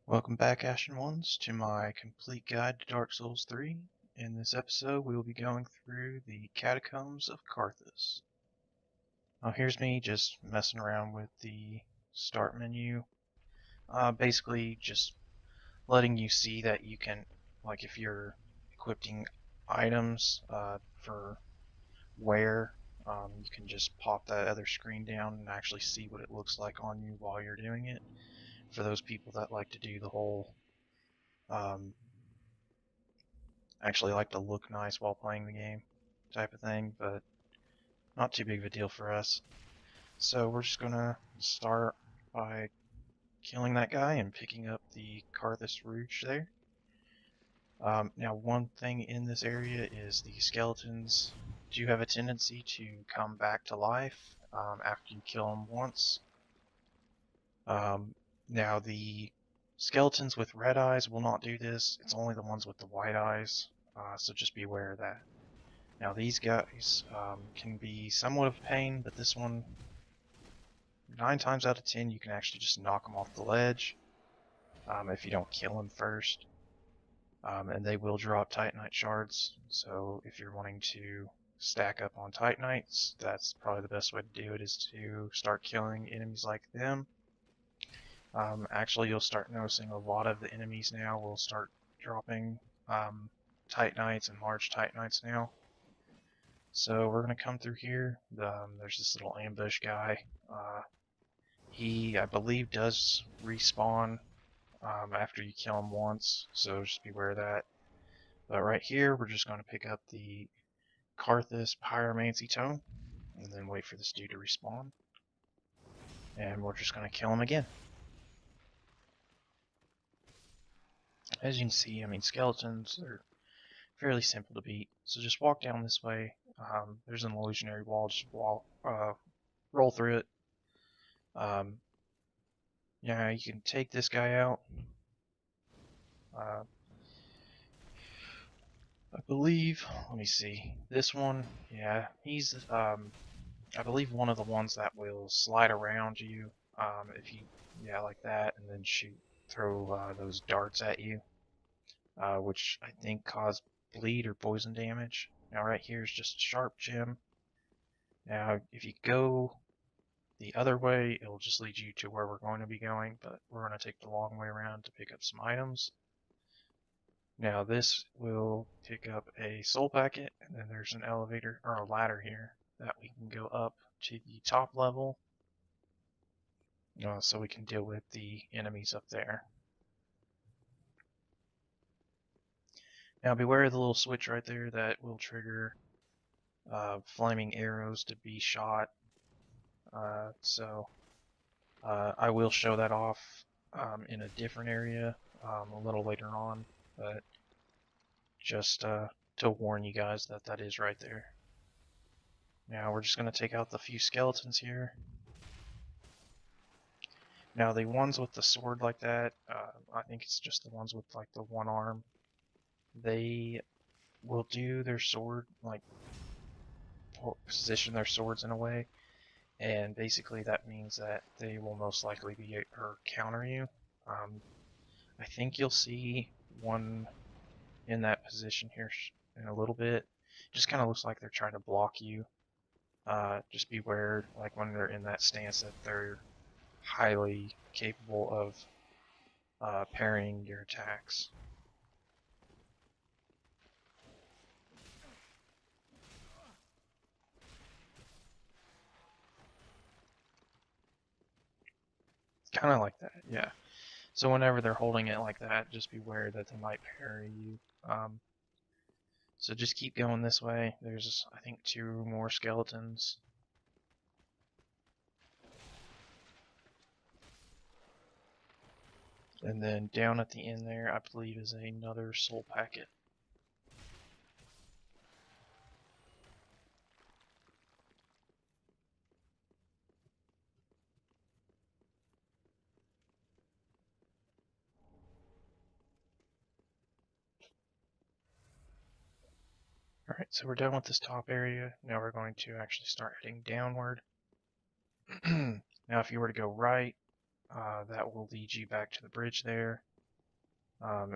Welcome back, Ashen Ones, to my complete guide to Dark Souls 3. In this episode, we will be going through the Catacombs of Carthus. Now, here's me just messing around with the start menu. Basically, just letting you see that you can, like if you're equipping items for wear, you can just pop that other screen down and actually see what it looks like on you while you're doing it. For those people that like to do the whole um, actually like to look nice while playing the game type of thing, but not too big of a deal for us. So we're just gonna start by killing that guy and picking up the Carthus Rouge there. Now one thing in this area is the skeletons do have a tendency to come back to life after you kill them once. Now the skeletons with red eyes will not do this, it's only the ones with the white eyes, so just be aware of that. Now these guys can be somewhat of a pain, but this one, 9 times out of 10, you can actually just knock them off the ledge if you don't kill them first. And they will drop Titanite Shards, so if you're wanting to stack up on Titanites, that's probably the best way to do it, is to start killing enemies like them. Actually, you'll start noticing a lot of the enemies now will start dropping Titanites and large Titanites now. So we're going to come through here. There's this little ambush guy. He, I believe, does respawn after you kill him once, so just beware of that. But right here, we're just going to pick up the Carthus Pyromancy Tome, and then wait for this dude to respawn. And we're just going to kill him again. As you can see, I mean, skeletons are fairly simple to beat, so just walk down this way. There's an illusionary wall, just roll through it. Yeah, you can take this guy out. I believe, let me see, this one, yeah, he's, I believe one of the ones that will slide around you, if you, yeah, like that, and then throw those darts at you, which I think cause bleed or poison damage. Now right here is just a sharp gem. Now, if you go the other way, it'll just lead you to where we're going to be going, but we're going to take the long way around to pick up some items. Now this will pick up a soul packet, and then there's an elevator, or a ladder here, that we can go up to the top level, so we can deal with the enemies up there. Now beware of the little switch right there that will trigger flaming arrows to be shot. I will show that off in a different area a little later on, but just to warn you guys that that is right there. Now we're just going to take out the few skeletons here. Now the ones with the sword like that, I think it's just the ones with like the one arm, they will do their sword, like position their swords in a way, and basically that means that they will most likely be or counter you. I think you'll see one in that position here in a little bit. Just kind of looks like they're trying to block you. Just beware, like when they're in that stance, that they're highly capable of parrying your attacks. Kind of like that, yeah. So whenever they're holding it like that, just beware that they might parry you. So just keep going this way. There's, I think, 2 more skeletons. And then down at the end there, I believe, is another soul packet. Alright, so we're done with this top area. Now we're going to actually start heading downward. Now if you were to go right, that will lead you back to the bridge there.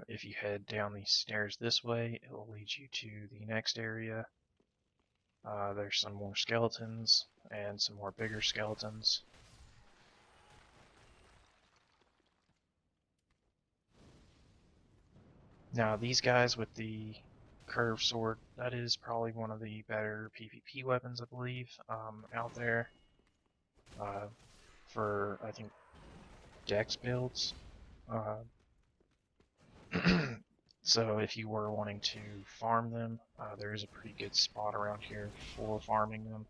If you head down these stairs this way, it will lead you to the next area. There's some more skeletons and some more bigger skeletons. Now these guys with the curved sword, that is probably one of the better PvP weapons, I believe, out there. For, I think, dex builds. So if you were wanting to farm them, there is a pretty good spot around here for farming them.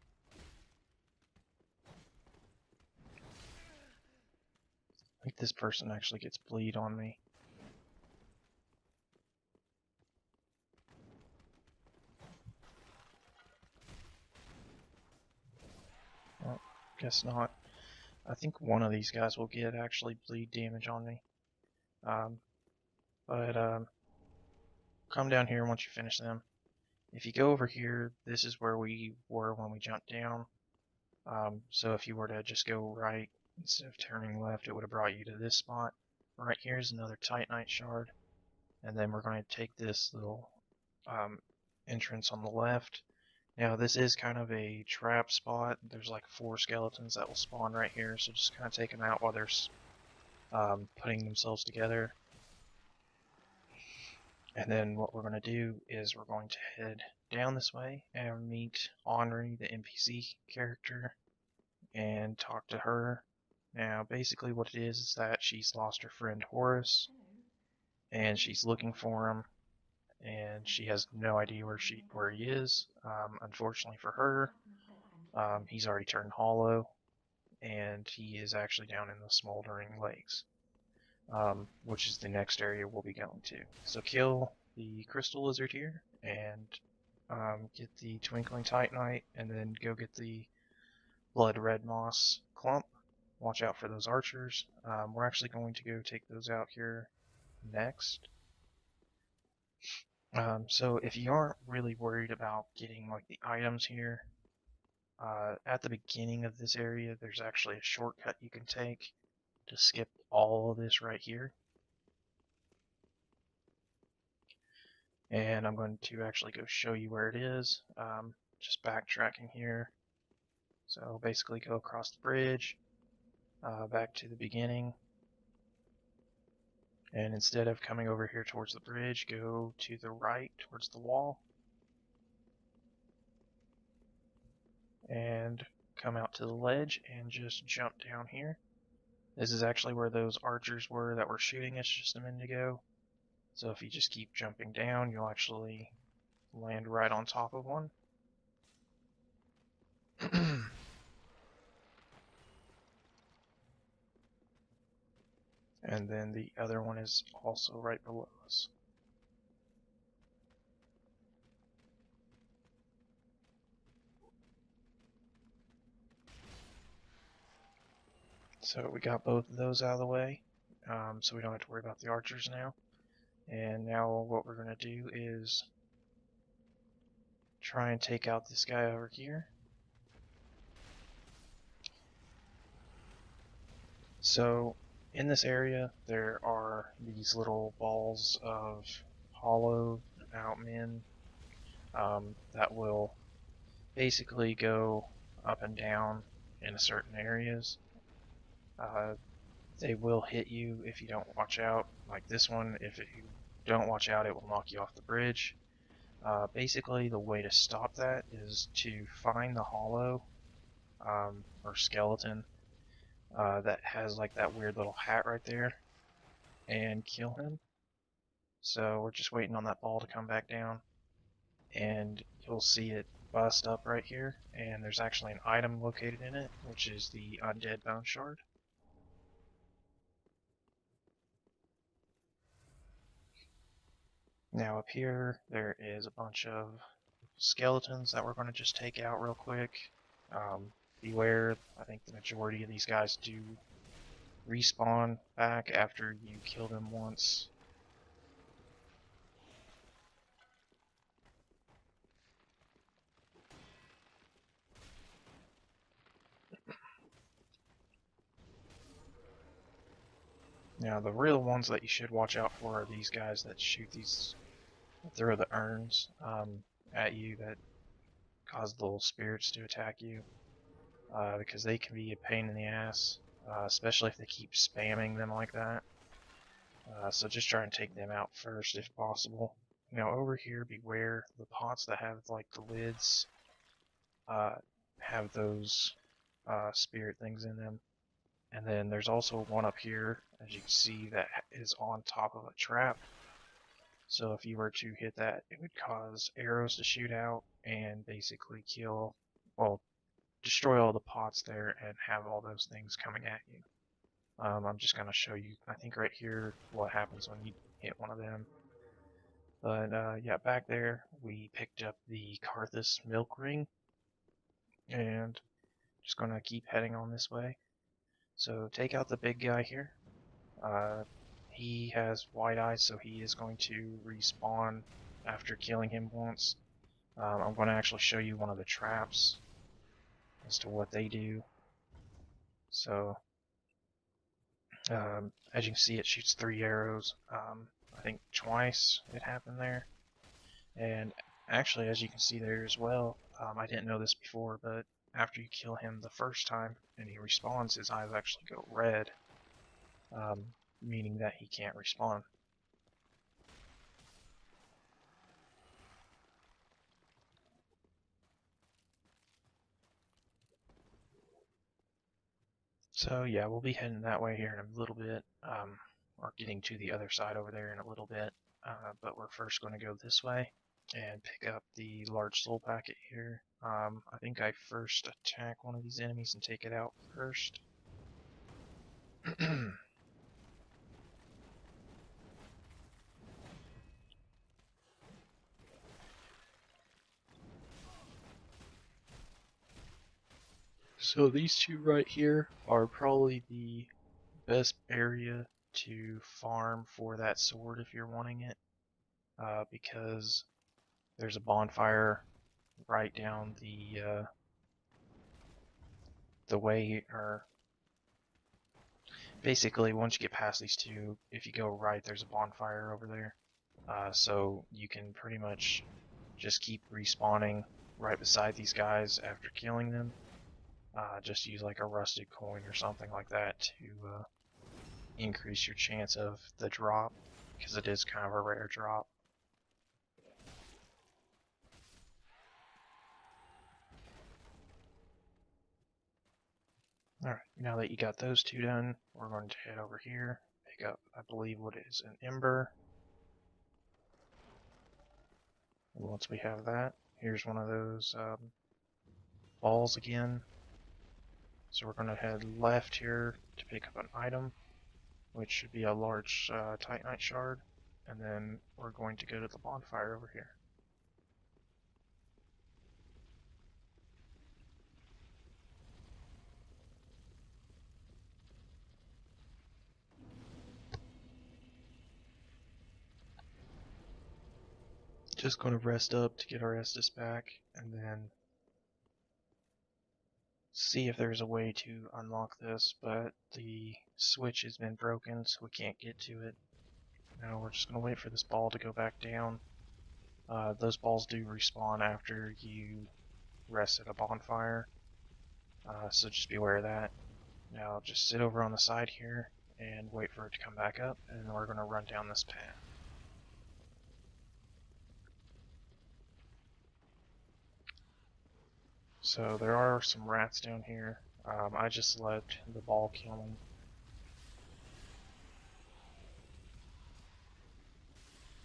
I think this person actually gets bleed on me. Well, guess not. I think one of these guys will get actually bleed damage on me. Come down here once you finish them. If you go over here, this is where we were when we jumped down. So if you were to just go right instead of turning left, it would have brought you to this spot. Right here is another Titanite Shard. And then we're going to take this little entrance on the left. Now this is kind of a trap spot. There's like 4 skeletons that will spawn right here, so just kind of take them out while they're putting themselves together. And then what we're going to do is we're going to head down this way and meet Henri, the NPC character, and talk to her. Now basically what it is that she's lost her friend Horace, and she's looking for him, and she has no idea where he is. Unfortunately for her, he's already turned hollow, and he is actually down in the smoldering lakes. Which is the next area we'll be going to. So kill the crystal lizard here, and get the twinkling titanite, and then go get the blood red moss clump. Watch out for those archers. We're actually going to go take those out here next. So if you aren't really worried about getting like the items here, at the beginning of this area there's actually a shortcut you can take to skip all of this right here. And I'm going to actually go show you where it is. Just backtracking here. So basically go across the bridge, back to the beginning. And instead of coming over here towards the bridge, go to the right towards the wall. And come out to the ledge and just jump down here. This is actually where those archers were that were shooting us just a minute ago. So if you just keep jumping down, you'll actually land right on top of one. And then the other one is also right below us. So we got both of those out of the way, so we don't have to worry about the archers now. And now what we're going to do is try and take out this guy over here. So in this area there are these little balls of hollowed out men that will basically go up and down in certain areas. They will hit you if you don't watch out. Like this one, if you don't watch out, it will knock you off the bridge. Basically, the way to stop that is to find the hollow or skeleton that has like that weird little hat right there and kill him. So we're just waiting on that ball to come back down, and you'll see it bust up right here, and there's actually an item located in it, which is the undead bone shard. Now up here there is a bunch of skeletons that we're going to just take out real quick. Beware, I think the majority of these guys do respawn back after you kill them once. Now, the real ones that you should watch out for are these guys that shoot these, throw the urns at you that cause the little spirits to attack you, because they can be a pain in the ass, especially if they keep spamming them like that. So just try and take them out first if possible. Now over here, beware the pots that have like the lids, have those spirit things in them. And then there's also one up here, as you can see, that is on top of a trap. So if you were to hit that, it would cause arrows to shoot out and basically kill, well, destroy all the pots there and have all those things coming at you. I'm just going to show you, I think right here, what happens when you hit one of them. But yeah, back there we picked up the Carthus milk ring, and just going to keep heading on this way. So take out the big guy here. He has white eyes, so he is going to respawn after killing him once. I'm going to actually show you one of the traps as to what they do. So, as you can see, it shoots 3 arrows. I think twice it happened there. And actually, as you can see there as well, I didn't know this before, but after you kill him the first time and he respawns, his eyes actually go red, meaning that he can't respawn. So yeah, we'll be heading that way here in a little bit, or getting to the other side over there in a little bit, but we're first going to go this way and pick up the large soul packet here. I think I first attack one of these enemies and take it out first. So these two right here are probably the best area to farm for that sword if you're wanting it, because there's a bonfire right down the way, or basically once you get past these two, if you go right, there's a bonfire over there. So you can pretty much just keep respawning right beside these guys after killing them. Just use like a rusted coin or something like that to increase your chance of the drop, because it is kind of a rare drop. Alright, now that you got those two done, we're going to head over here, pick up, I believe, what is an ember. And once we have that, here's one of those balls again. So we're going to head left here to pick up an item, which should be a large Titanite Shard, and then we're going to go to the bonfire over here. Just going to rest up to get our Estus back, and then see if there's a way to unlock this, but the switch has been broken, so we can't get to it. Now we're just going to wait for this ball to go back down. Those balls do respawn after you rest at a bonfire, so just be aware of that. Now just sit over on the side here and wait for it to come back up, and then we're going to run down this path. So there are some rats down here. I just let the ball kill me.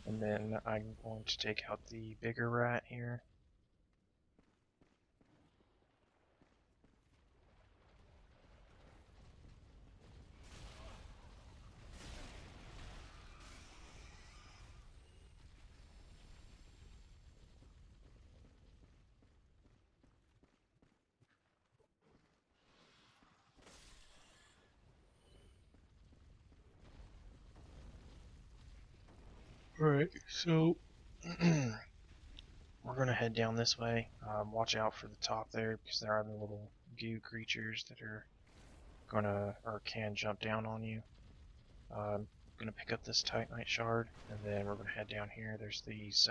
And then I'm going to take out the bigger rat here. Alright, so we're going to head down this way. Watch out for the top there, because there are the little goo creatures that are gonna, or can, jump down on you. I'm gonna pick up this Titanite Shard, and then we're gonna head down here. There's these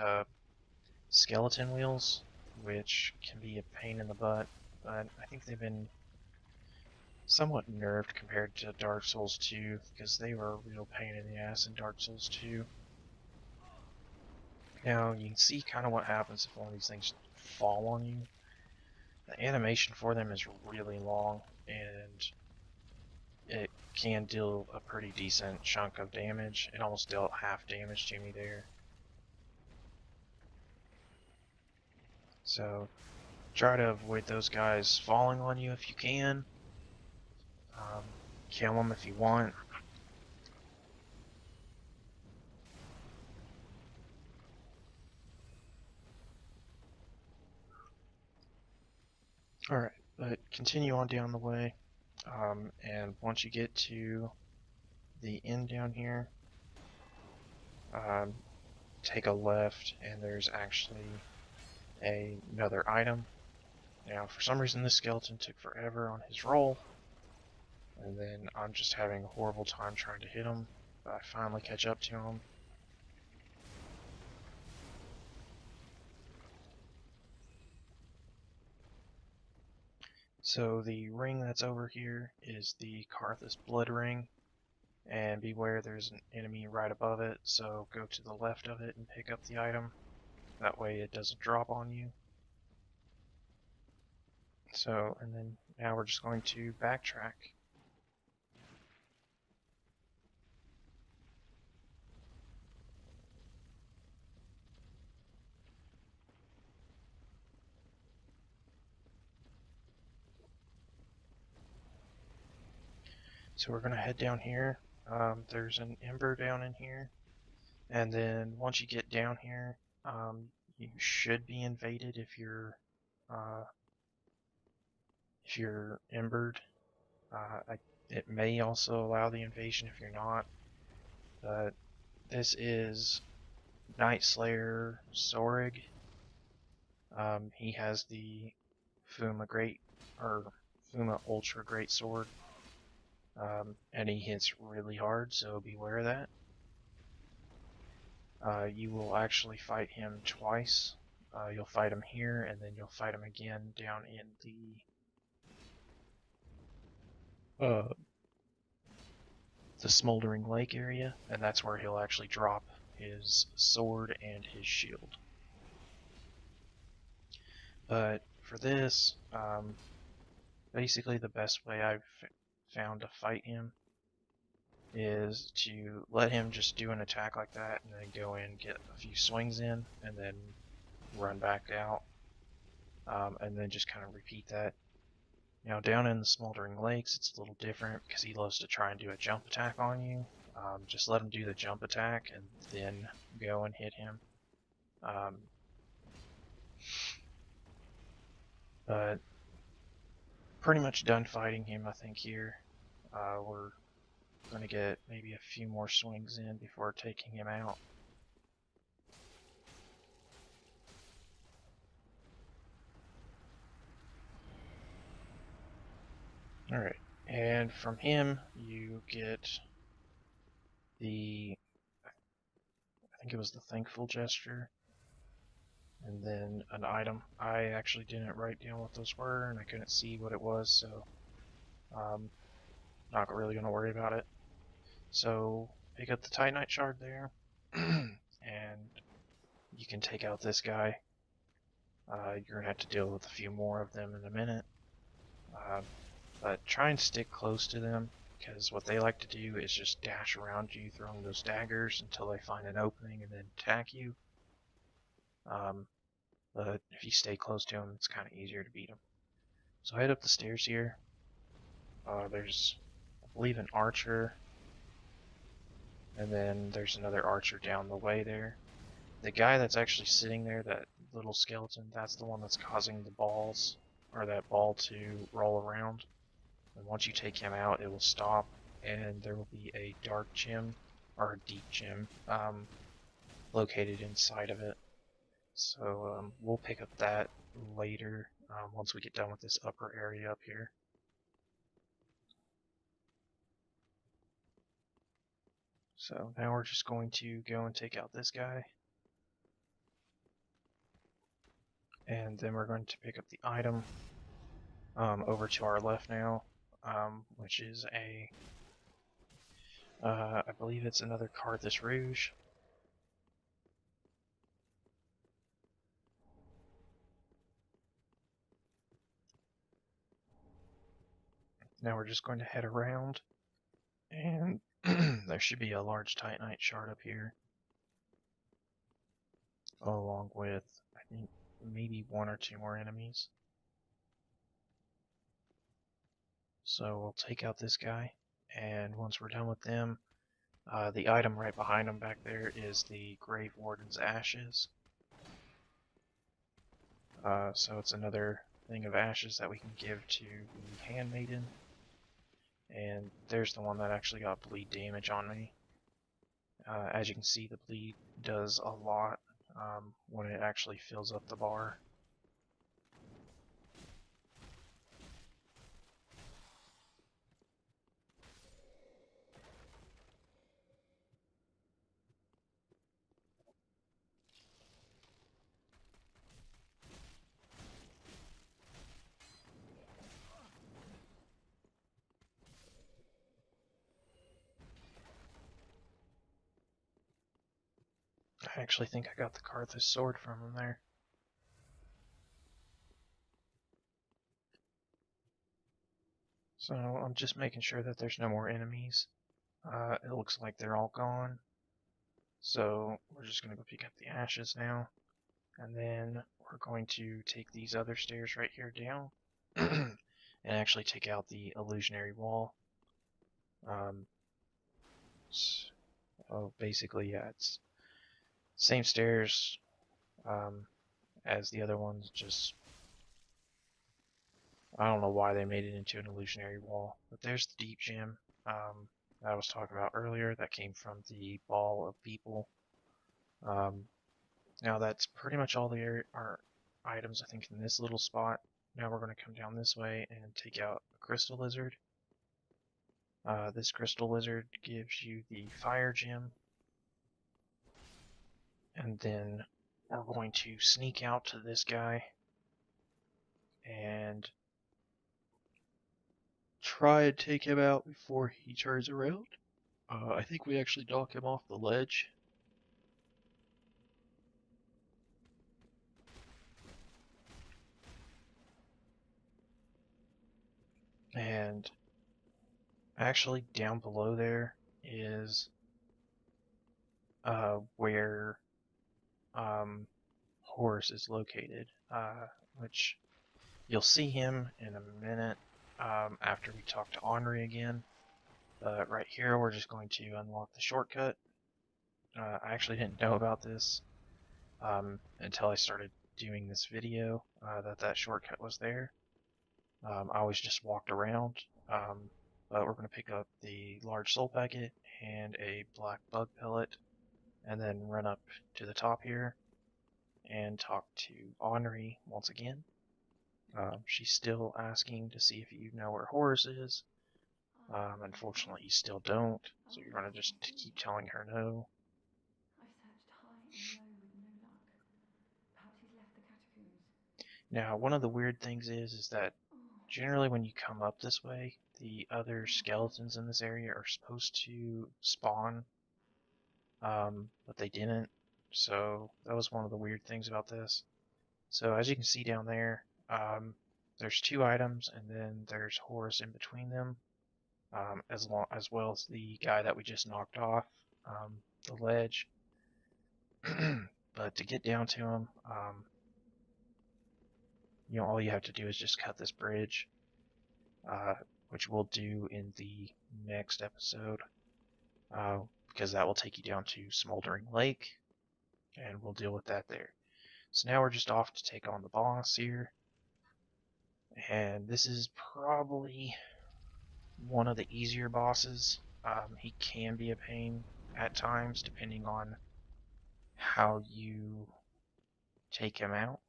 skeleton wheels, which can be a pain in the butt, but I think they've been somewhat nerfed compared to Dark Souls 2, because they were a real pain in the ass in Dark Souls 2. Now, you can see kind of what happens if one of these things fall on you. The animation for them is really long, and it can deal a pretty decent chunk of damage. It almost dealt half damage to me there. So, try to avoid those guys falling on you if you can. Kill them if you want. Alright, but continue on down the way. And once you get to the end down here, take a left, and there's actually another item. Now, for some reason, this skeleton took forever on his roll, and then I'm just having a horrible time trying to hit him, but I finally catch up to him. So the ring that's over here is the Carthus blood ring, and beware there's an enemy right above it, so go to the left of it and pick up the item. That way it doesn't drop on you. So, and then now we're just going to backtrack. So we're going to head down here. There's an ember down in here. And then once you get down here, you should be invaded if you're embered. It may also allow the invasion if you're not. But this is Night Slayer Sorig. He has the Fuma Ultra Great Sword. And he hits really hard, so beware of that. You will actually fight him twice. You'll fight him here, and then you'll fight him again down in the Smoldering Lake area, and that's where he'll actually drop his sword and his shield. But for this, basically the best way I've found to fight him is to let him just do an attack like that and then go in, get a few swings in, and then run back out, and then just kind of repeat that. Now down in the Smoldering Lakes it's a little different because he loves to try and do a jump attack on you. Just let him do the jump attack and then go and hit him. But pretty much done fighting him, I think, here. We're going to get maybe a few more swings in before taking him out. Alright, and from him you get the, I think it was the Thankful Gesture, and then an item. I actually didn't write down what those were, and I couldn't see what it was, so not really going to worry about it. So pick up the Titanite Shard there, and you can take out this guy. You're going to have to deal with a few more of them in a minute. But try and stick close to them, because what they like to do is just dash around you, throwing those daggers until they find an opening and then attack you. But if you stay close to them, it's kind of easier to beat them. So head up the stairs here. There's, I believe, an archer, and then there's another archer down the way there. The guy that's actually sitting there, that little skeleton, that's the one that's causing the balls, or that ball to roll around. And once you take him out, it will stop, and there will be a dark gem, or a deep gem, located inside of it. So we'll pick up that later, once we get done with this upper area up here. So now we're just going to go and take out this guy. And then we're going to pick up the item over to our left now, which is I believe it's another Carthus Rouge. Now we're just going to head around, and there should be a large Titanite Shard up here, along with, I think, maybe one or two more enemies. So we'll take out this guy, and once we're done with them, the item right behind him back there is the Grave Warden's Ashes. So it's another thing of ashes that we can give to the Handmaiden. And there's the one that actually got bleed damage on me. As you can see, the bleed does a lot when it actually fills up the bar. I actually think I got the Carthus sword from him there. So I'm just making sure that there's no more enemies. It looks like they're all gone. So we're just going to go pick up the ashes now. And then we're going to take these other stairs right here down. And actually take out the illusionary wall. Basically, yeah, it's same stairs as the other ones, just I don't know why they made it into an illusionary wall. But there's the deep gem that I was talking about earlier that came from the ball of people. Now that's pretty much all our items, I think, in this little spot. Now we're going to come down this way and take out a crystal lizard. This crystal lizard gives you the fire gem. And then we're going to sneak out to this guy and try and take him out before he turns around. I think we actually knock him off the ledge. And actually down below there is where Horus is located, which you'll see him in a minute after we talk to Henri again. But right here we're just going to unlock the shortcut. I actually didn't know about this until I started doing this video, that shortcut was there. I always just walked around, but we're going to pick up the large soul packet and a black bug pellet, and then run up to the top here and talk to Henri once again. She's still asking to see if you know where Horus is. Unfortunately, you still don't, so you're going to just keep telling her no. I searched high and low with no luck. Perhaps he's left the catacombs. Now, one of the weird things is that generally when you come up this way, the other skeletons in this area are supposed to spawn, but they didn't. So that was one of the weird things about this. So as you can see down there, there's two items, and then there's Horus in between them, as well as the guy that we just knocked off the ledge. But to get down to him, all you have to do is just cut this bridge, which we'll do in the next episode, because that will take you down to Smoldering Lake, and we'll deal with that there. So now we're just off to take on the boss here, and this is probably one of the easier bosses. He can be a pain at times, depending on how you take him out.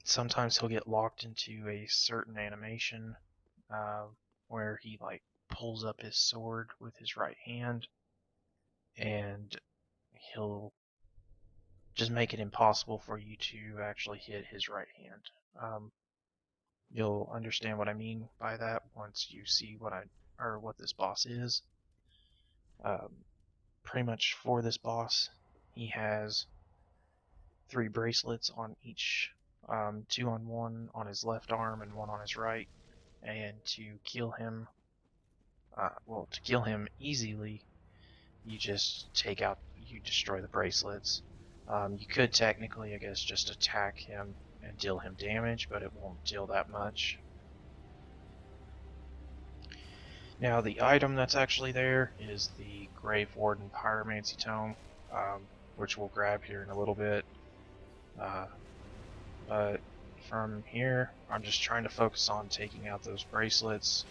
Sometimes he'll get locked into a certain animation where he like pulls up his sword with his right hand, and he'll just make it impossible for you to actually hit his right hand. You'll understand what I mean by that once you see what this boss is. Pretty much for this boss, he has 3 bracelets on each, 2 on one on his left arm and 1 on his right. And to kill him, easily, you just you destroy the bracelets. You could technically, I guess, just attack him and deal him damage, but it won't deal that much. Now, the item that's actually there is the Grave Warden Pyromancy Tome, which we'll grab here in a little bit. But from here, I'm just trying to focus on taking out those bracelets.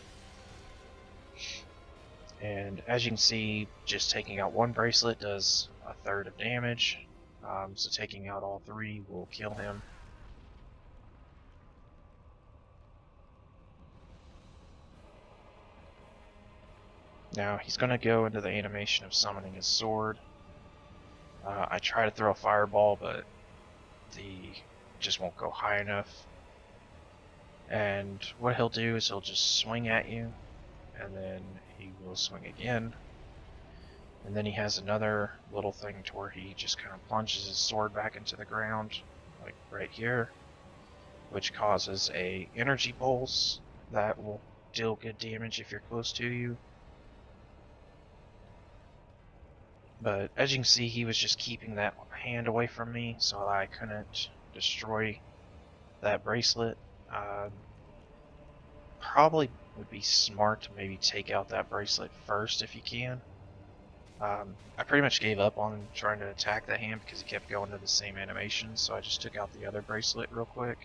And as you can see, just taking out 1 bracelet does 1/3 of damage. So taking out all 3 will kill him. Now he's going to go into the animation of summoning his sword. I try to throw a fireball, but the just won't go high enough. And what he'll do is he'll just swing at you, and then he will swing again. And then he has another little thing to where he just kind of plunges his sword back into the ground, like right here, which causes a energy pulse that will deal good damage if you're close to you. But as you can see, he was just keeping that hand away from me, so I couldn't destroy that bracelet. Probably would be smart to maybe take out that bracelet first if you can. I pretty much gave up on trying to attack that hand because he kept going to the same animation, so I just took out the other bracelet real quick.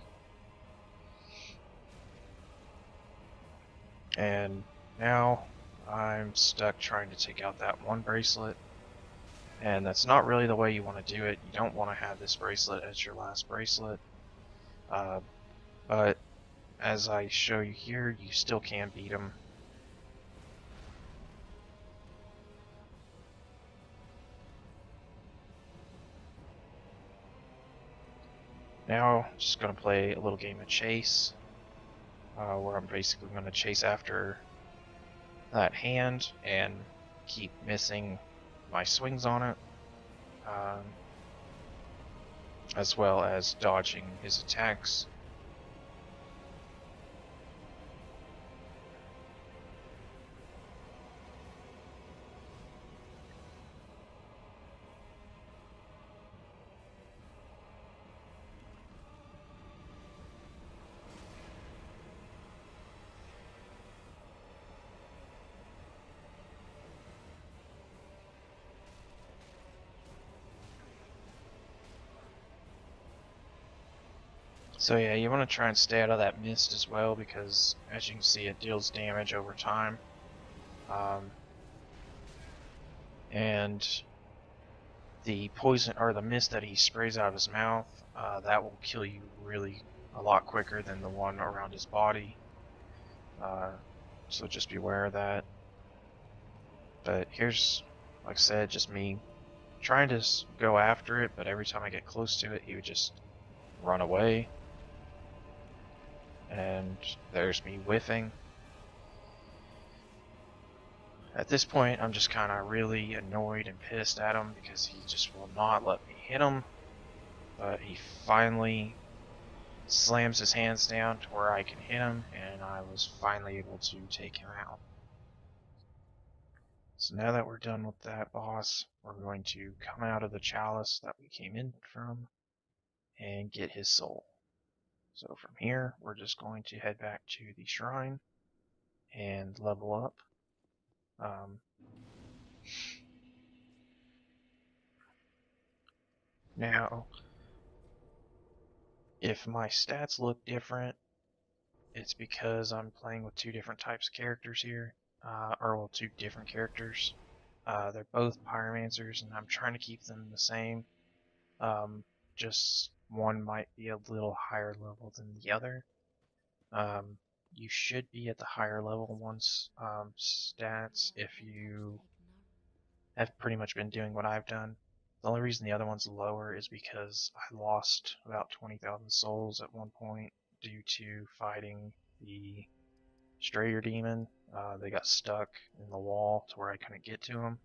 And now I'm stuck trying to take out that 1 bracelet. And that's not really the way you want to do it. You don't want to have this bracelet as your last bracelet. But as I show you here, you still can beat him. Now, I'm just going to play a little game of chase, where I'm basically going to chase after that hand and keep missing my swings on it, as well as dodging his attacks. So yeah, you want to try and stay out of that mist as well, because as you can see, it deals damage over time. And the poison or the mist that he sprays out of his mouth, that will kill you really a lot quicker than the one around his body. So just beware of that. But here's, like I said, just me trying to go after it, but every time I get close to it, he would just run away. And there's me whiffing. At this point, I'm just kind of really annoyed and pissed at him because he just will not let me hit him. But he finally slams his hands down to where I can hit him, and I was finally able to take him out. So now that we're done with that boss, we're going to come out of the chalice that we came in from and get his soul. So from here, we're just going to head back to the shrine and level up. Now, if my stats look different, it's because I'm playing with 2 different types of characters here, or 2 different characters. They're both pyromancers, and I'm trying to keep them the same. Just one might be a little higher level than the other. you should be at the higher level ones stats if you have pretty much been doing what I've done. The only reason the other one's lower is because I lost about 20,000 souls at one point due to fighting the Strayer Demon. They got stuck in the wall to where I couldn't get to them.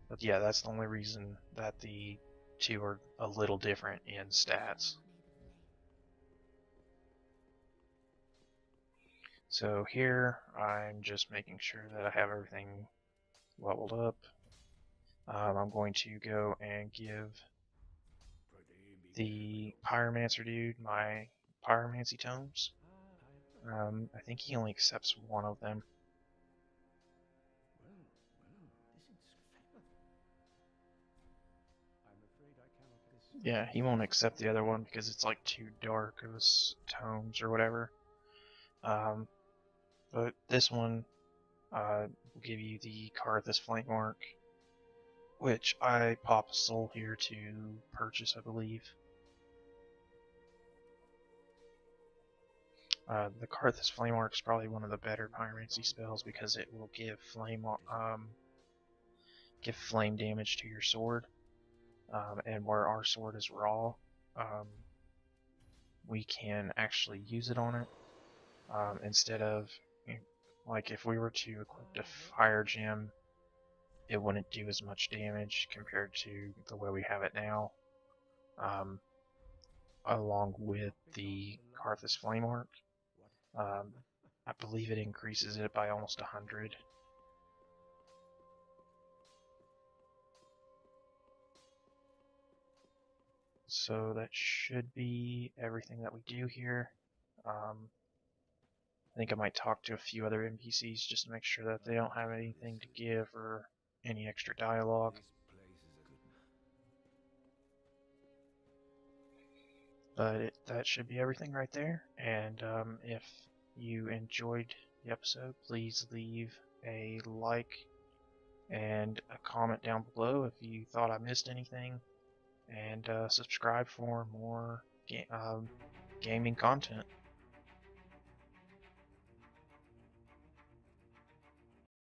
But yeah, that's the only reason that the two are a little different in stats. So here, I'm just making sure that I have everything leveled up. I'm going to go and give the Pyromancer dude my Pyromancy tomes. I think he only accepts one of them. Yeah, he won't accept the other one because it's like too dark of tomes or whatever. But this one will give you the Carthus Flank Mark, which I pop a soul here to purchase, I believe. The Carthus Flame Arc is probably one of the better Pyromancy spells because it will give flame damage to your sword, and where our sword is raw, we can actually use it on it instead of, like, if we were to equip the Fire Gem, it wouldn't do as much damage compared to the way we have it now. Along with the Carthus Flame Arc. I believe it increases it by almost 100. So that should be everything that we do here. I think I might talk to a few other NPCs just to make sure that they don't have anything to give or any extra dialogue. But that should be everything right there. And if you enjoyed the episode, please leave a like and a comment down below if you thought I missed anything, and subscribe for more gaming content.